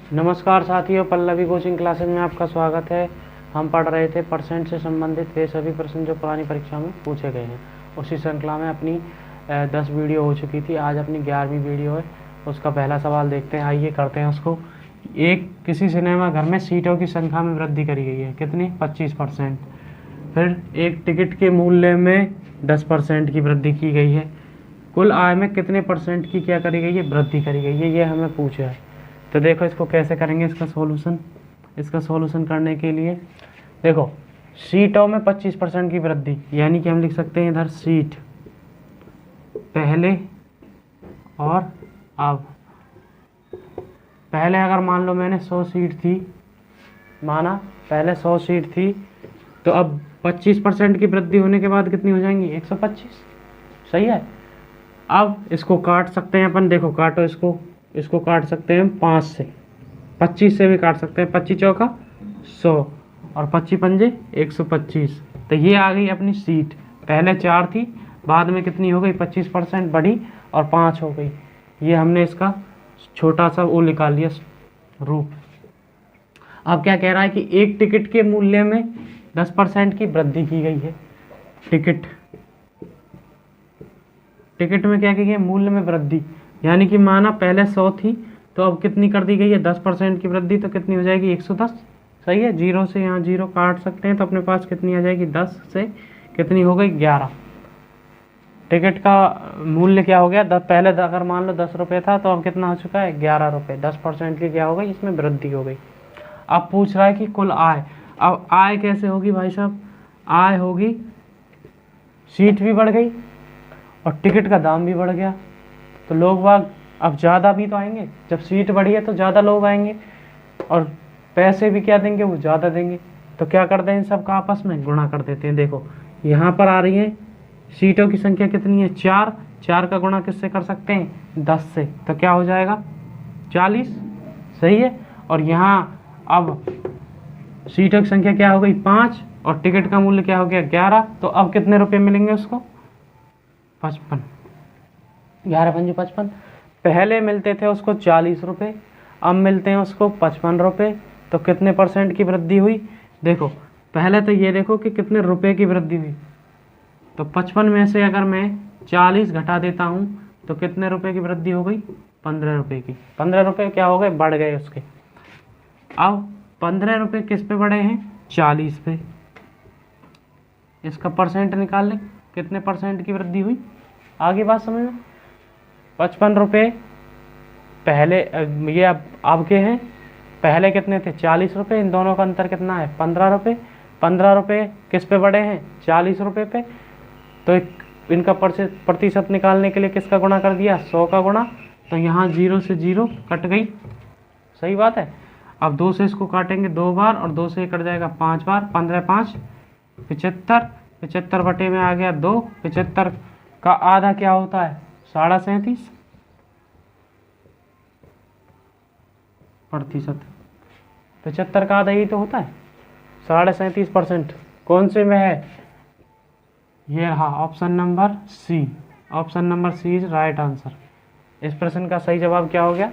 नमस्कार साथियों, Pallavi coaching classes में आपका स्वागत है। हम पढ़ रहे थे परसेंट से संबंधित वे सभी प्रश्न जो पुरानी परीक्षा में पूछे गए हैं। उसी श्रृंखला में अपनी 10 वीडियो हो चुकी थी। आज अपनी 11वीं वीडियो है। उसका पहला सवाल देखते हैं। आइए करते हैं उसको। किसी सिनेमा घर में सीटों की संख्या में वृद्धि करी गई है। कितनी? 25%। फिर एक टिकट के मूल्य में 10% की वृद्धि की गई है। कुल आय में कितने परसेंट की क्या करी गई है? वृद्धि करी गई है। ये हमें पूछा है। तो देखो इसको कैसे करेंगे इसका सॉल्यूशन करने के लिए देखो, सीटों में 25% की वृद्धि, यानी कि हम लिख सकते हैं इधर सीट पहले और अब। पहले अगर मान लो मैंने 100 सीट थी, माना पहले 100 सीट थी, तो अब 25% की वृद्धि होने के बाद कितनी हो जाएंगी? 125। सही है। अब इसको काट सकते हैं अपन। देखो काटो इसको काट सकते हैं 5 से, 25 से भी काट सकते हैं। 25 चौका 100 और 25 पंजे 125। तो ये आ गई अपनी सीट। पहले 4 थी, बाद में कितनी हो गई? 25% बढ़ी और 5 हो गई। ये हमने इसका छोटा सा वो निकाल लिया रूप। अब क्या कह रहा है कि एक टिकट के मूल्य में 10% की वृद्धि की गई है। टिकट में क्या की गई? मूल्य में वृद्धि, यानी कि माना पहले 100 थी, तो अब कितनी कर दी गई है? 10% की वृद्धि, तो कितनी हो जाएगी? 110। सही है। 0 से यहाँ 0 काट सकते हैं, तो अपने पास कितनी आ जाएगी? 10 से कितनी हो गई? 11। टिकट का मूल्य क्या हो गया? पहले अगर मान लो 10 रुपये था, तो अब कितना हो चुका है? 11 रुपये। 10% की क्या हो गई? इसमें वृद्धि हो गई। अब पूछ रहा है कि कुल आय। अब आय कैसे होगी भाई साहब? आय होगी, सीट भी बढ़ गई और टिकट का दाम भी बढ़ गया, तो लोग बाग अब ज़्यादा भी तो आएंगे। जब सीट बढ़ी है तो ज़्यादा लोग आएंगे और पैसे भी क्या देंगे? वो ज़्यादा देंगे। तो क्या करते हैं? इन सब का आपस में गुणा कर देते हैं। देखो यहाँ पर आ रही है सीटों की संख्या कितनी है? 4। 4 का गुणा किससे कर सकते हैं? 10 से। तो क्या हो जाएगा? 40। सही है। और यहाँ अब सीटों की संख्या क्या हो गई? 5 और टिकट का मूल्य क्या हो गया? 11। तो अब कितने रुपये मिलेंगे उसको? 55। 11 पंजे 55। पहले मिलते थे उसको 40 रुपये, अब मिलते हैं उसको 55 रुपये। तो कितने परसेंट की वृद्धि हुई? देखो पहले तो ये देखो कि कितने रुपए की वृद्धि हुई। तो 55 में से अगर मैं 40 घटा देता हूँ, तो कितने रुपए की वृद्धि हो गई? 15 रुपये की। 15 रुपये क्या हो गए? बढ़ गए उसके। अब 15 रुपये किस पे बढ़े हैं? 40 पे। इसका परसेंट निकाल लें, कितने परसेंट की वृद्धि हुई। आगे बात समझ में। 55 रुपये पहले, ये अब के हैं। पहले कितने थे? 40 रुपये। इन दोनों का अंतर कितना है? 15 रुपये। 15 रुपये किस पे बढ़े हैं? 40 रुपये पे। तो इनका प्रतिशत निकालने के लिए किसका गुणा कर दिया? 100 का गुणा। तो यहाँ 0 से 0 कट गई। सही बात है। अब 2 से इसको काटेंगे 2 बार और 2 से कट जाएगा 5 बार। 15 5 75। 75 बटे में आ गया 2। 75 का आधा क्या होता है? 37.5 प्रतिशत। 75 का आधा यही तो होता है, 37.5%। कौन से में है? ये रहा option number C. Option number C is right answer. इस प्रश्न का सही जवाब क्या हो गया?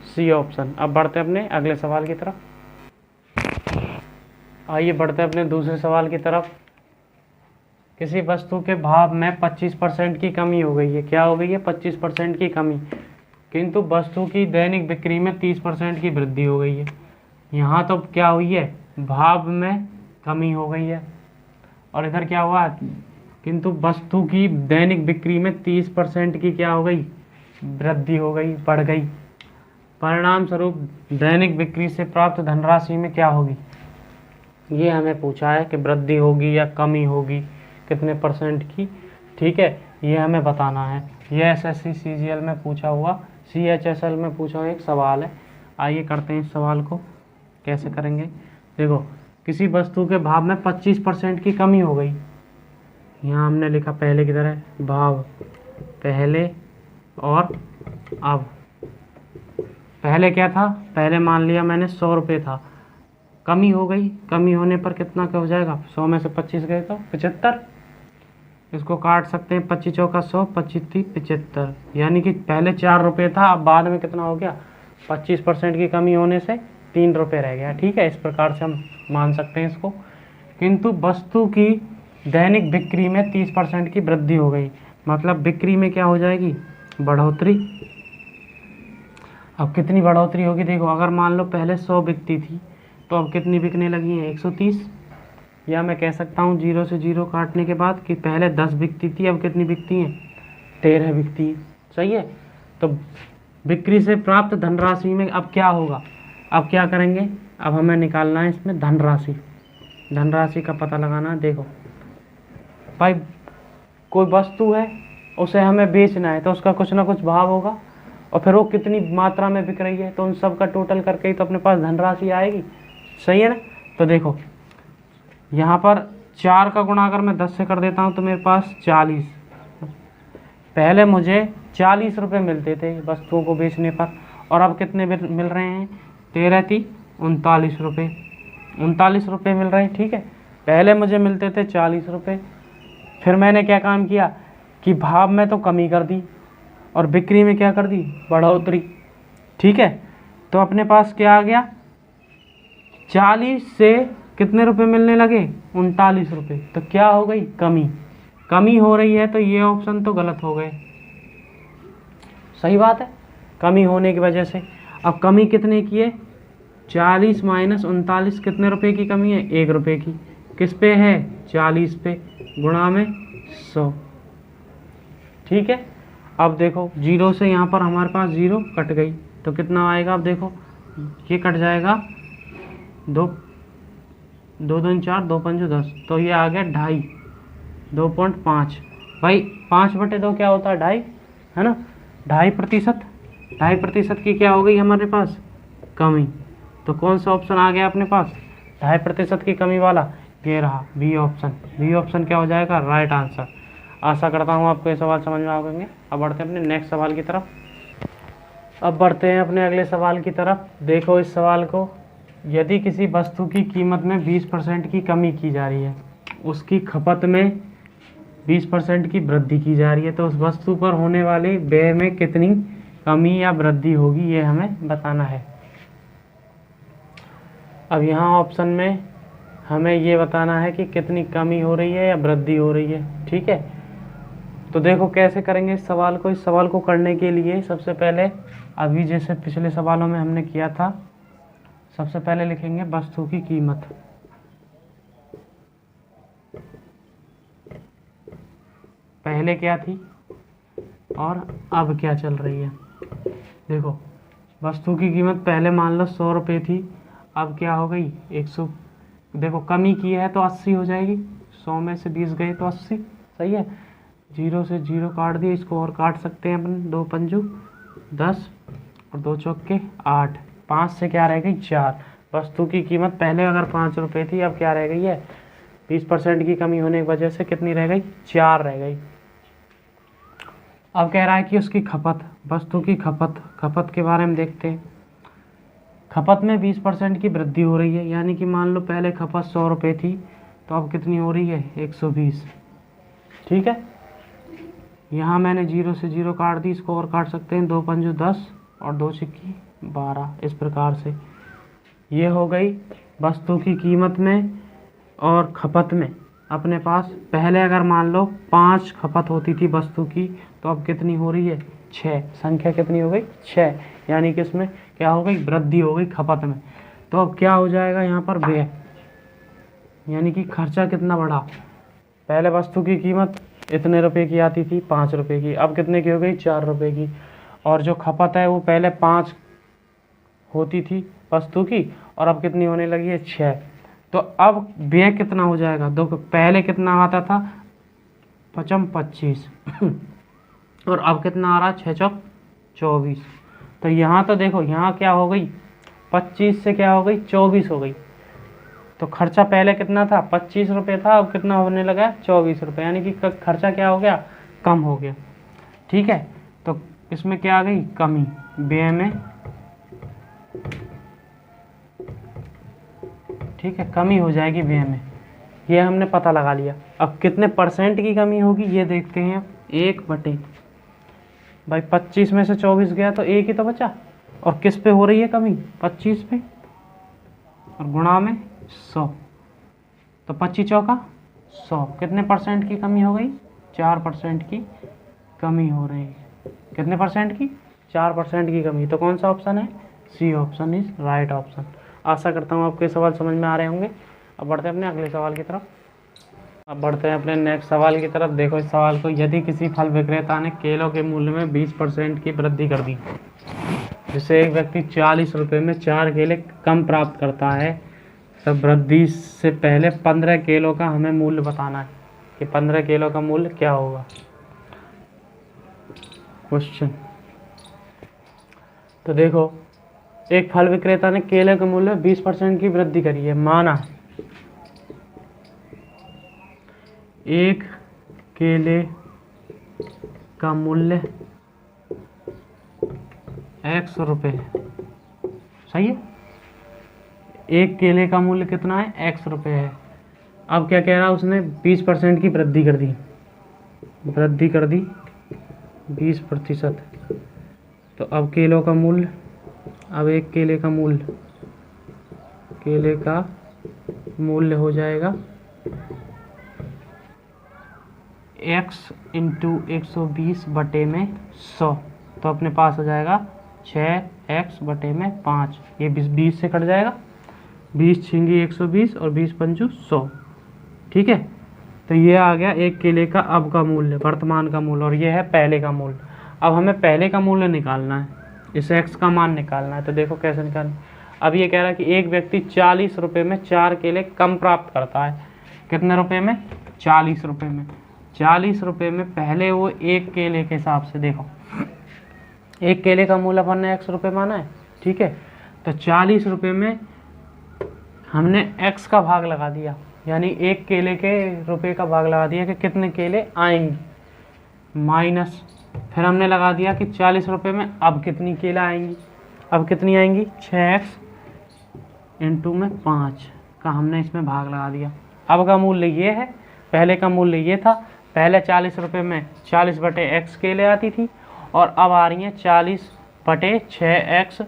C option. अब बढ़ते अपने अगले सवाल की तरफ। आइए बढ़ते अपने दूसरे सवाल की तरफ। किसी वस्तु के भाव में 25% की कमी हो गई है। क्या हो गई है? 25% की कमी, किंतु वस्तु की दैनिक बिक्री में 30% की वृद्धि हो गई है। यहाँ तो क्या हुई है? भाव में कमी हो गई है, और इधर क्या हुआ? किंतु वस्तु की दैनिक बिक्री में 30% की क्या हो गई? वृद्धि हो गई, बढ़ गई। परिणाम स्वरूप दैनिक बिक्री से प्राप्त धनराशि में क्या होगी? ये हमें पूछा है कि वृद्धि होगी या कमी होगी, कितने परसेंट की। ठीक है, ये हमें बताना है। ये SSC CGL में पूछा हुआ, CHSL में पूछा हुआ एक सवाल है। आइए करते हैं इस सवाल को। कैसे करेंगे? देखो किसी वस्तु के भाव में 25% की कमी हो गई। यहाँ हमने लिखा पहले की तरह भाव, पहले और अब। पहले क्या था? पहले मान लिया मैंने 100 रुपये था, कमी हो गई। कमी होने पर कितना का हो जाएगा? 100 में से 25 गए तो 75। इसको काट सकते हैं। 25 चौका 100, 25 थी 75, यानी कि पहले 4 रुपये था, अब बाद में कितना हो गया? 25% की कमी होने से 3 रुपये रह गया। ठीक है, इस प्रकार से हम मान सकते हैं इसको। किंतु वस्तु की दैनिक बिक्री में 30% की वृद्धि हो गई, मतलब बिक्री में क्या हो जाएगी, बढ़ोतरी। अब कितनी बढ़ोतरी होगी, देखो अगर मान लो पहले 100 बिकती थी तो अब कितनी बिकने लगी है, 130। या मैं कह सकता हूँ 0 से 0 काटने के बाद कि पहले 10 बिकती थी, अब कितनी बिकती हैं, 13 बिकती हैं। सही है। तो बिक्री से प्राप्त धनराशि में अब क्या होगा, अब क्या करेंगे, अब हमें निकालना है इसमें धनराशि। धनराशि का पता लगाना है। देखो भाई, कोई वस्तु है, उसे हमें बेचना है तो उसका कुछ ना कुछ भाव होगा, और फिर वो कितनी मात्रा में बिक रही है, तो उन सब का टोटल करके ही तो अपने पास धनराशि आएगी। सही है ना। तो देखो यहाँ पर 4 का गुणा अगर मैं 10 से कर देता हूँ तो मेरे पास 40। पहले मुझे 40 रुपये मिलते थे वस्तुओं को बेचने पर, और अब कितने मिल रहे हैं, 13 थी 39 रुपये, 39 रुपये मिल रहे हैं। ठीक है, पहले मुझे मिलते थे 40 रुपये, फिर मैंने क्या काम किया कि भाव में तो कमी कर दी और बिक्री में क्या कर दी, बढ़ोतरी। ठीक है, तो अपने पास क्या आ गया, 40 से कितने रुपए मिलने लगे, 39 रुपये। तो क्या हो गई, कमी। कमी हो रही है तो ये ऑप्शन तो गलत हो गए। सही बात है, कमी होने की वजह से। अब कमी कितने की है, 40 माइनस 39, कितने रुपए की कमी है, 1 रुपये की। किस पे है, 40 पे, गुणा में 100। ठीक है, अब देखो 0 से यहाँ पर हमारे पास 0 कट गई तो कितना आएगा, अब देखो ये कट जाएगा, 2 2 दूनी 4, 2 पंजे 10, तो ये आ गया 2.5, 2.5। भाई 5/2 क्या होता है, 2.5, है ना, 2.5%। 2.5% की क्या हो गई हमारे पास, कमी। तो कौन सा ऑप्शन आ गया अपने पास, 2.5% की कमी वाला, ये रहा बी ऑप्शन। बी ऑप्शन क्या हो जाएगा, राइट आंसर। आशा करता हूँ आपको ये सवाल समझ में आ गए। अब बढ़ते हैं अपने नेक्स्ट सवाल की तरफ। अब बढ़ते हैं अपने अगले सवाल की तरफ। देखो इस सवाल को, यदि किसी वस्तु की कीमत में 20% की कमी की जा रही है, उसकी खपत में 20% की वृद्धि की जा रही है, तो उस वस्तु पर होने वाले व्यय में कितनी कमी या वृद्धि होगी, ये हमें बताना है। अब यहाँ ऑप्शन में हमें ये बताना है कि कितनी कमी हो रही है या वृद्धि हो रही है। ठीक है, तो देखो कैसे करेंगे इस सवाल को। इस सवाल को करने के लिए सबसे पहले, अभी जैसे पिछले सवालों में हमने किया था, सबसे पहले लिखेंगे वस्तु की कीमत। पहले क्या थी और अब क्या चल रही है। देखो वस्तु की कीमत पहले मान लो 100 रुपये थी, अब क्या हो गई, 100। देखो कमी की है तो 80 हो जाएगी, 100 में से 20 गए तो 80। सही है, 0 से 0 काट दिए, इसको और काट सकते हैं अपन, 2 पंजू 10 और 2 चौके 8, 5 से क्या रह गई, 4। वस्तु की कीमत पहले अगर 5 रुपये थी, अब क्या रह गई है, 20% की कमी होने की वजह से कितनी रह गई, 4 रह गई। अब कह रहा है कि उसकी खपत, वस्तु की खपत के बारे में देखते हैं। खपत में 20% की वृद्धि हो रही है, यानी कि मान लो पहले खपत 100 रुपये थी तो अब कितनी हो रही है, 120। ठीक है, यहाँ मैंने 0 से 0 काट दी, इसको और काट सकते हैं, 2 पंजू 10 और 2 सिक्की 12। इस प्रकार से ये हो गई वस्तु की कीमत में और खपत में। अपने पास पहले अगर मान लो 5 खपत होती थी वस्तु की, तो अब कितनी हो रही है, 6। संख्या कितनी हो गई, 6, यानी कि इसमें क्या हो गई, वृद्धि हो गई खपत में। तो अब क्या हो जाएगा यहाँ पर, व्यय, यानी कि खर्चा कितना बढ़ा। पहले वस्तु की कीमत इतने रुपए की आती थी, 5 रुपये की, अब कितने की हो गई, 4 रुपये की। और जो खपत है वो पहले 5 होती थी वस्तु की, और अब कितनी होने लगी है, 6। तो अब व्यय कितना हो जाएगा, देखो पहले कितना आता था, 25 और अब कितना आ रहा, 6 चौक 24। तो यहाँ तो देखो यहाँ क्या हो गई, 25 से क्या हो गई, 24 हो गई। तो खर्चा पहले कितना था, 25 रुपये था, अब कितना होने लगा, 24 रुपये, यानी कि खर्चा क्या हो गया, कम हो गया। ठीक है, तो इसमें क्या आ गई, कमी, व्यय में। ठीक है, कमी हो जाएगी व्यय में, ये हमने पता लगा लिया। अब कितने परसेंट की कमी होगी ये देखते हैं। 1 बटे, भाई 25 में से 24 गया तो 1 ही तो बचा, और किस पे हो रही है कमी, 25 पे, और गुणा में 100, तो 25 चौका 100, कितने परसेंट की कमी हो गई, 4% की कमी हो रही है। कितने परसेंट की, 4% की कमी। तो कौन सा ऑप्शन है, C option is right option. आशा करता हूँ आपको ये सवाल समझ में आ रहे होंगे। अब बढ़ते हैं अपने अगले सवाल की तरफ। अब बढ़ते हैं अपने नेक्स्ट सवाल की तरफ। देखो इस सवाल को, यदि किसी फल विक्रेता ने केलों के मूल्य में 20% की वृद्धि कर दी, जिससे एक व्यक्ति 40 रुपये में 4 केले कम प्राप्त करता है, तब वृद्धि से पहले 15 केलों का हमें मूल्य बताना है कि 15 केलों का मूल्य क्या होगा। क्वेश्चन, तो देखो एक फल विक्रेता ने केले के मूल्य में 20% की वृद्धि करी है। माना एक केले का मूल्य x रुपये, सही है, एक केले का मूल्य कितना है, x रुपये है। अब क्या कह रहा है, उसने 20% की वृद्धि कर दी, 20%। तो अब केलों का मूल्य, अब एक केले का मूल्य हो जाएगा x इंटू 120 बटे में 100, तो अपने पास हो जाएगा 6x बटे में 5। ये 20 से कट जाएगा, 20 छिंगी 120 और 20 पंचू 100, ठीक है। तो ये आ गया एक केले का अब का मूल्य, वर्तमान का मूल्य, और ये है पहले का मूल्य। अब हमें पहले का मूल्य निकालना है, इस x का मान निकालना है। तो देखो कैसे निकालना। अब ये कह रहा है कि एक व्यक्ति 40 रुपये में 4 केले कम प्राप्त करता है। कितने रुपए में, 40 रुपये में। 40 रुपये में पहले वो एक केले के हिसाब से, देखो एक केले का मूल्य अपन ने x रुपये माना है, ठीक है। तो 40 रुपये में हमने x का भाग लगा दिया, यानी एक केले के रुपये का भाग लगा दिया कि कितने केले आएंगे, माइनस फिर हमने लगा दिया कि 40 रुपये में अब कितनी केला आएंगी, अब कितनी आएंगी, 6x इंटू में 5 का हमने इसमें भाग लगा दिया। अब का मूल्य ये है, पहले का मूल्य ये था। पहले 40 रुपये में 40 बटे x केले आती थी, और अब आ रही हैं 40 बटे 6x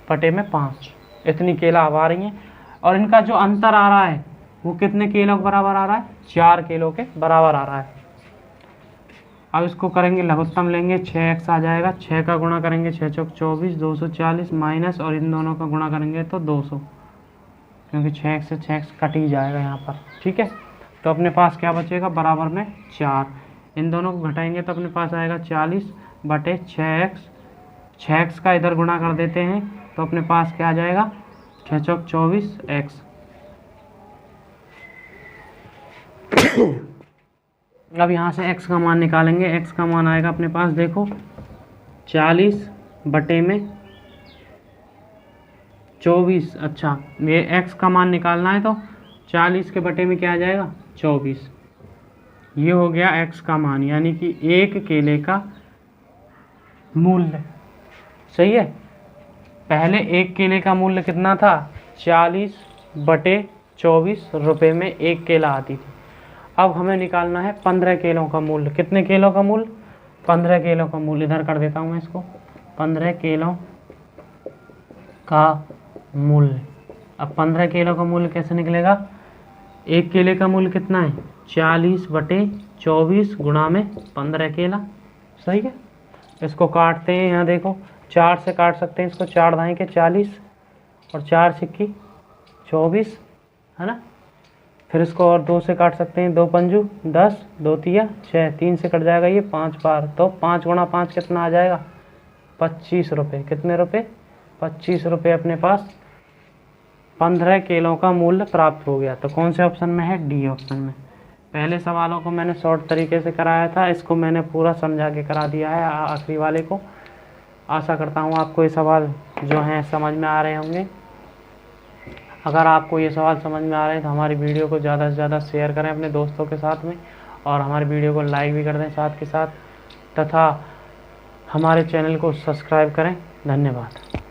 बटे में 5, इतनी केला अब आ रही हैं। और इनका जो अंतर आ रहा है वो कितने केलों के बराबर आ रहा है, 4 केलों के बराबर आ रहा है। अब इसको करेंगे लघुत्तम लेंगे, 6x आ जाएगा, 6 का गुणा करेंगे 6 चौक 24, 240 माइनस, और इन दोनों का गुणा करेंगे तो 200, क्योंकि 6x से 6x कट ही जाएगा यहाँ पर, ठीक है। तो अपने पास क्या बचेगा, बराबर में 4, इन दोनों को घटाएंगे तो अपने पास आएगा 40 बटे 6x, 6x का इधर गुणा कर देते हैं तो अपने पास क्या आ जाएगा, 6 चौक 24x। अब यहाँ से x का मान निकालेंगे, x का मान आएगा अपने पास, देखो 40 बटे में 24, अच्छा ये x का मान निकालना है तो 40 के बटे में क्या आ जाएगा, 24। ये हो गया x का मान, यानी कि एक केले का मूल्य, सही है। पहले एक केले का मूल्य कितना था, 40 बटे 24 रुपये में एक केला आती थी। अब हमें निकालना है 15 केलों का मूल्य। कितने केलों का मूल्य, 15 केलों का मूल्य। इधर कर देता हूँ मैं इसको, 15 केलों का मूल्य। अब 15 केलों का मूल्य कैसे निकलेगा, एक केले का मूल्य कितना है, 40 बटे 24 गुणा में 15 केला, सही है। इसको काटते हैं, यहाँ देखो 4 से काट सकते हैं इसको, 4 दाएँ के 40 और 4 सिक्की 24, है ना। फिर इसको और 2 से काट सकते हैं, 2 पंजू 10, 2 तिया 6, 3 से कट जाएगा ये 5 बार, तो 5 गुणा 5 कितना आ जाएगा, 25 रुपये। कितने रुपये, 25 रुपये अपने पास 15 केलों का मूल्य प्राप्त हो गया। तो कौन से ऑप्शन में है, डी ऑप्शन में। पहले सवालों को मैंने शॉर्ट तरीके से कराया था, इसको मैंने पूरा समझा के करा दिया है आखिरी वाले को। आशा करता हूँ आपको ये सवाल जो हैं समझ में आ रहे होंगे। अगर आपको ये सवाल समझ में आ रहे हैं तो हमारी वीडियो को ज़्यादा से ज़्यादा शेयर करें अपने दोस्तों के साथ में, और हमारी वीडियो को लाइक भी कर दें साथ के साथ, तथा हमारे चैनल को सब्सक्राइब करें। धन्यवाद।